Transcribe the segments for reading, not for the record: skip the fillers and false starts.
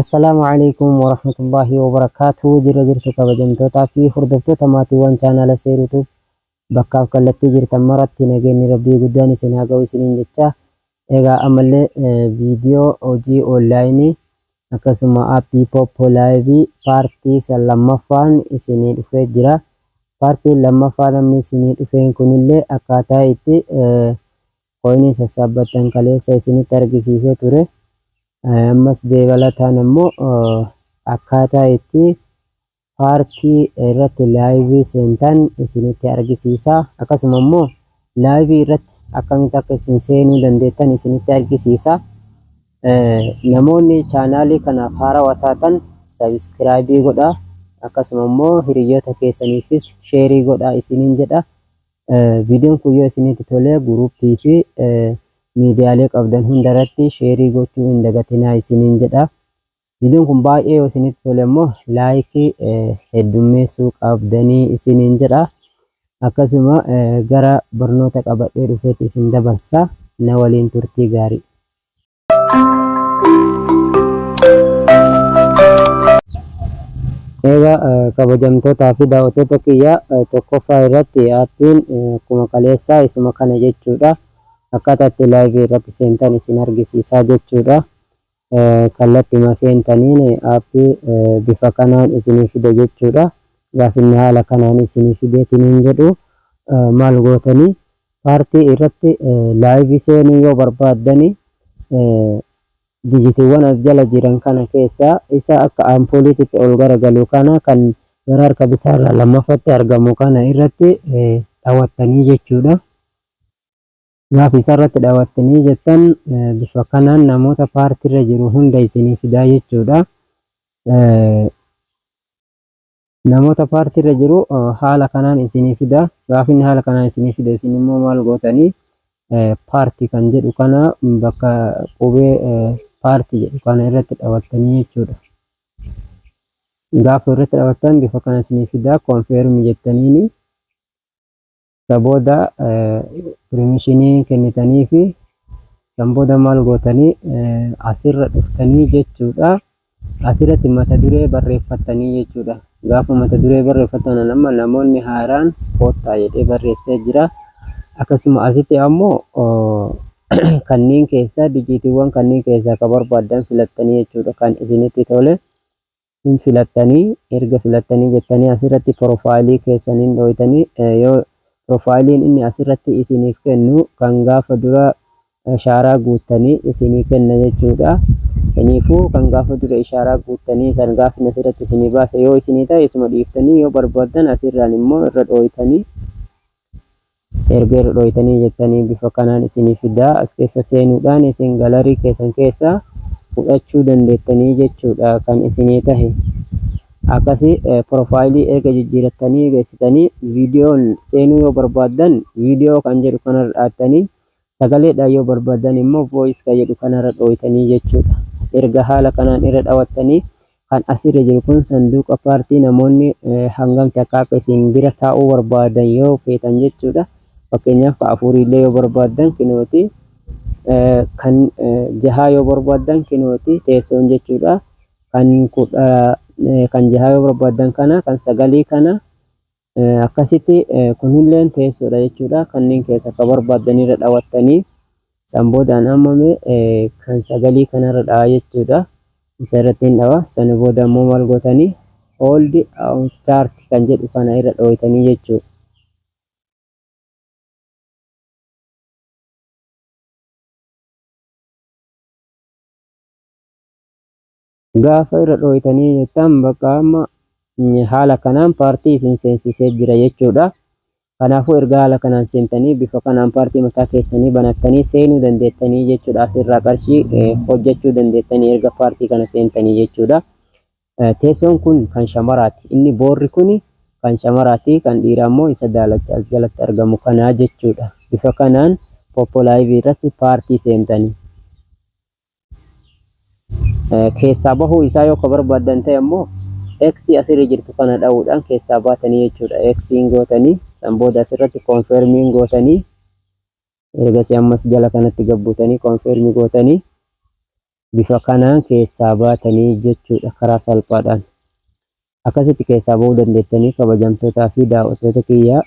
Assalamualaikum warahmatullahi wabarakatuh. Jira jirtu kabajamtoota fi hordoftoota maatiiwwan chaanala seeruutu bakkaaf kallattii jirtan maratti nageenyi rabbii guddaan isin haa ga'u isiniin jecha. Egaa ammallee viidiyoo hojii onlaayinii akkasuma aappii Poppo Live paartii lammaffaan isinii dhufee jira. Paartiin lammaffaan amma isinii dhufeen kunillee akkaataa itti koinii sassaabbattan kaleessa isinitti argisiisee ture. Ammas dabalataan immoo akkaataa itti paartii irratti laayivii seentan isinitti argisiisa. Akkasuma immoo laayivii irratti akkamitti akka isin seenuu dandeettan isinitti argisiisa. Namoonni chaanaalii kanaaf haarawaa taatan sabiskiraayibii godhaa. Akkasuma immoo hiriyoota keessaniifis sheerii godhaa isiniin jedha. Viidiyoon kun yoo isinitti tolee guruppii fi miidiyaalee qabdan hundarratti sheerii gochuu hin dagatinaa isiniin jedha. Viidiyoon kun baay'ee yoo isinitti tole immoo laayikii heddummeessuu qabdanii isiniin jedha. Akkasuma gara barnoota qabadhee dhufeetti isin dabarsa. Na waliin turtii gaarii. Egaa kabajamtootaa fi daawwattoota kiyya tokkoffaa irratti aappiin akkuma kaleessaa isuma kana jechuudha. Akkaataa itti laayivii irratti seentan isin argisiisaa jechuudha. Kallattii seentaniin aappii bifa kanaan isinii fide jechuudha. Gaafinni haala kanaan isinii fideetiniin jedhu maal gootanii paartii irratti laayivii seenuu yoo barbaaddanii dijitiiwwan as jala jiran kana keessaa isa akka ampuuliitti ol garagalu kana kan gara harka bitaarraa lammaffatti argamu kana irratti daawwattanii jechuudha. Gaafa isarratti daawwattanii jettan bifa kanaan namoota paartiirra jiru hunda isinii fidaa jechuudha. Namoota paartiirra jiru haala kanaan isinii fida. Gaafa inni haala kanaan isinii fida isin immoo maal gootanii paartii kan jedhu kana bakka qubee paartii jedhu kana irratti daawwattanii jechuudha. Gaafa irratti daawwattan bifa kana isinii fida. Konfeermi jettaniini sabooda permishinii kennitanii fi sabooda maal gootanii asirra dhuftanii jechuudha. Asirratti mata duree barreeffattanii jechuudha. Gaafa mata duree barreeffatan amma namoonni haaraan koottaa jedhee barreessee jira. Akkasuma asitti ammoo kanneen keessaa dijitiiwwan kanneen keessaa ka barbaaddan filattanii jechuudha. Kan isinitti tole hin filattanii erga filattanii jettanii asirratti piroofaayilii keessaniin dhooytanii yoo profaayiliin inni asirratti isiniif kennu kan gaafa dura ishaaraa guuttanii isinii kenna jechuudha. Saniifuu kan gaafa dura ishaaraa guuttanii san gaafni asirratti isinii baase yoo isinii ta'e isuma dhiiftanii yoo barbaadan asirraan immoo irra dhooytanii erga irra dhooytanii jettanii bifa kanaan isinii fidaa. As keessa seenuudhaan isin galarii keessan keessaa fudhachuu dandeettanii jechuudha kan isinii tahe. Akkasii profaayilii erga jijjiirattanii geessitanii viidiyoon seenuu yoo barbaadan viidiyoo kan jedhu kanarra dhaattanii sagaleedhaan yoo barbaadan immoo voice kan jedhu kanarra dhooytanii jechuudha. Erga haala kanaan irra dhawattanii kan asirra jiru kun sanduuqa paartii namoonni hangamti akka isin bira taa'uu barbaadan yoo feetan jechuudha. Fakkeenyaaf afuriillee yoo barbaadan kinooti kan jahaa yoo barbaadan kinooti teessoon jechuudha. Kan jahaa yoo barbaadan kana kan sagalii kana akkasitti kunilleen teessoodha jechuudha. Kanneen keessa akka barbaadanirra dhawattanii sanboodaan ammame kan sagalii kanarra dhawa jechuudha. Isa irratti hin dhawa. Sana booda immoo maal gootanii hold on start kan jedhu kana irra dhooytanii jechuudha. Gaafa irra dhooytanii jettan bakka amma haala kanaan paartii isin seensisee jira jechuudha. Kanaafuu erga haala kanaan seentanii bifa kanaan paartii mataa keessanii banattanii seenuu dandeettanii jechuudha. Asirraa qarshii hojjechuu dandeettanii erga paartii kana seentanii jechuudha. Teessoon kun kan shamaraati. Inni boorri kun kan shamaraati. Kan dhiiraa immoo isa daalacha as jalatti argamu kanaa jechuudha. Bifa kanaan Poppo Live irratti paartii seentanii. Keessaa bahuu isaa yoo ka barbaadan ta'e immoo X asirra jirtu kana dha'uudhaan keessaa baatanii jechuudha. X'n gootanii san booda asirratti konfirmiin gootanii ergasii ammas jala kanatti gabbuutanii konfirmii gootanii bifa kanaan keessaa baatanii jechuudha karaa salphaadhaan. Akkasitti keessaa bahuu dandeettanii kabajamtootaa fi daawwattoota kiyya.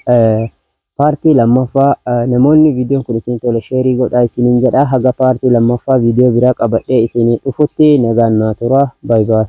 Paartii lammaffaa namoonni viidiyoon kun isin tole sheerii godhaa isiniin jedha. Haga paartii lammaffaa viidiyoo biraa qabadhee isinii dhufutti nagaan naa turaa. Baay baay.